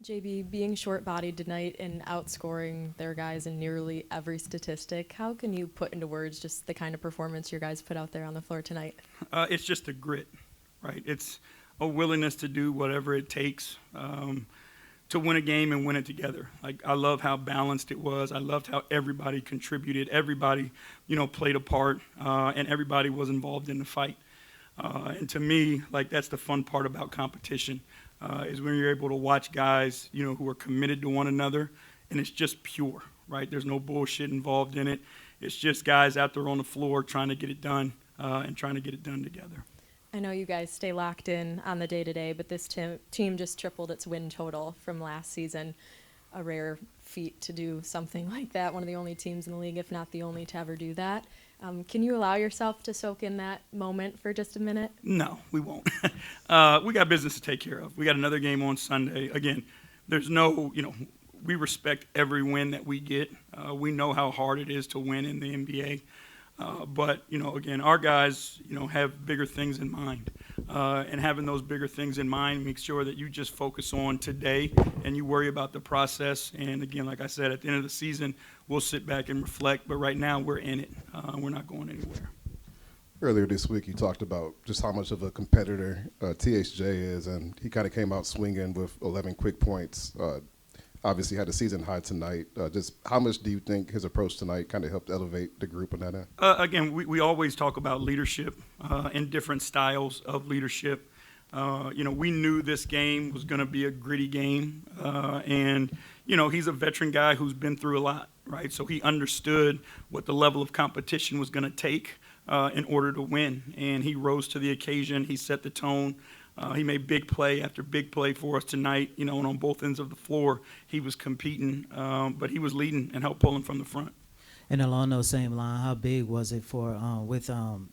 JB, being short-bodied tonight and outscoring their guys in nearly every statistic, how can you put into words just the kind of performance your guys put out there on the floor tonight? It's just a grit, right? It's a willingness to do whatever it takes to win a game and win it together. Like, I love how balanced it was. I loved how everybody contributed. Everybody, played a part, and everybody was involved in the fight. And to me, like, that's the fun part about competition. Is when you're able to watch guys, who are committed to one another, and it's just pure, right? There's no bullshit involved in it. It's just guys out there on the floor trying to get it done and trying to get it done together. I know you guys stay locked in on the day-to-day, but this team just tripled its win total from last season. A rare feat to do something like that. One of the only teams in the league, if not the only, to ever do that. Can you allow yourself to soak in that moment for just a minute? No, we won't. We got business to take care of. We got another game on Sunday. Again, there's no, we respect every win that we get. We know how hard it is to win in the NBA. But, again, our guys, have bigger things in mind. And having those bigger things in mind makes sure that you just focus on today and you worry about the process. And, again, like I said, at the end of the season, we'll sit back and reflect. But right now, we're in it. We're not going anywhere. Earlier this week, you talked about just how much of a competitor THJ is, and he kind of came out swinging with 11 quick points. Obviously had a season high tonight. Just how much do you think his approach tonight kind of helped elevate the group in that end? Again, we always talk about leadership and different styles of leadership. We knew this game was going to be a gritty game. And he's a veteran guy who's been through a lot, right? So he understood what the level of competition was going to take in order to win. And he rose to the occasion. He set the tone. He made big play after big play for us tonight, and on both ends of the floor, he was competing, but he was leading and helped pull him from the front. And along those same line, how big was it for with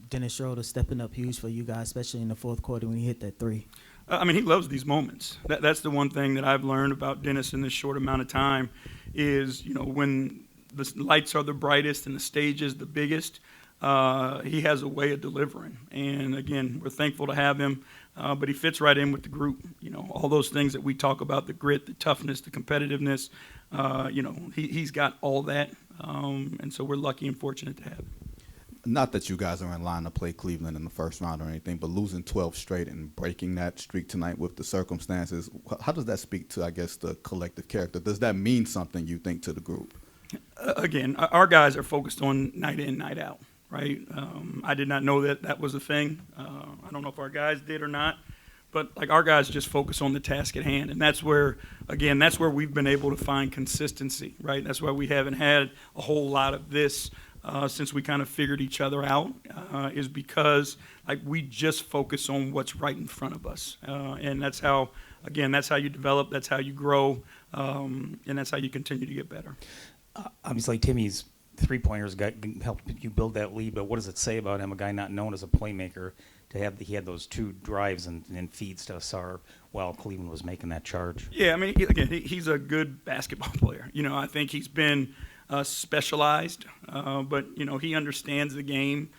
Dennis Schroeder stepping up huge for you guys, especially in the fourth quarter when he hit that three? He loves these moments. That's the one thing that I've learned about Dennis in this short amount of time is, when the lights are the brightest and the stage is the biggest, he has a way of delivering. And, again, we're thankful to have him. But he fits right in with the group. All those things that we talk about, the grit, the toughness, the competitiveness, he's got all that. And so we're lucky and fortunate to have him. Not that you guys are in line to play Cleveland in the first round or anything, but losing 12 straight and breaking that streak tonight with the circumstances, how does that speak to, I guess, the collective character? Does that mean something, you think, to the group? Again, our guys are focused on night in, night out. Right? I did not know that was a thing. I don't know if our guys did or not, but our guys just focus on the task at hand, and that's where we've been able to find consistency. Right? That's why we haven't had a whole lot of this since we kind of figured each other out. Is because we just focus on what's right in front of us, and that's how you develop, that's how you grow, and that's how you continue to get better. Obviously, Timmy's three-pointers helped you build that lead, but what does it say about him, a guy not known as a playmaker, he had those two drives and feeds to Ausar while Cleveland was making that charge? Yeah, he's a good basketball player. I think he's been specialized, but, he understands the game.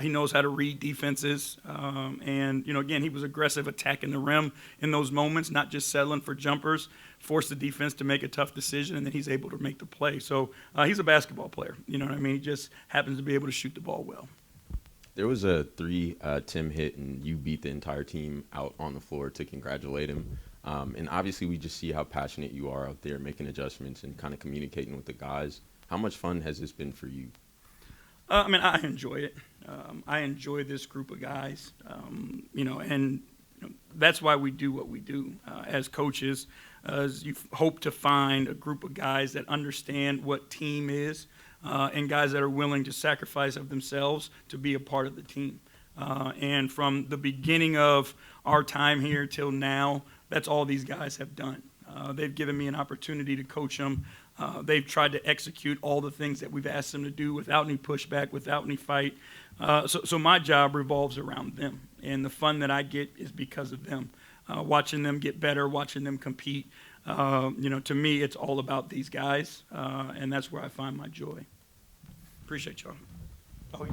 He knows how to read defenses. And, again, he was aggressive attacking the rim in those moments, not just settling for jumpers, force the defense to make a tough decision, and then he's able to make the play. So he's a basketball player. You know what I mean? He just happens to be able to shoot the ball well. There was a three Tim hit, and you beat the entire team out on the floor to congratulate him. And obviously we just see how passionate you are out there making adjustments and kind of communicating with the guys. How much fun has this been for you? I enjoy it. I enjoy this group of guys, and that's why we do what we do as coaches. As you hope to find a group of guys that understand what team is, and guys that are willing to sacrifice of themselves to be a part of the team. And from the beginning of our time here till now, that's all these guys have done. They've given me an opportunity to coach them. They've tried to execute all the things that we've asked them to do without any pushback, without any fight. So my job revolves around them, and the fun that I get is because of them. Watching them get better, watching them compete. To me, it's all about these guys, and that's where I find my joy. Appreciate y'all.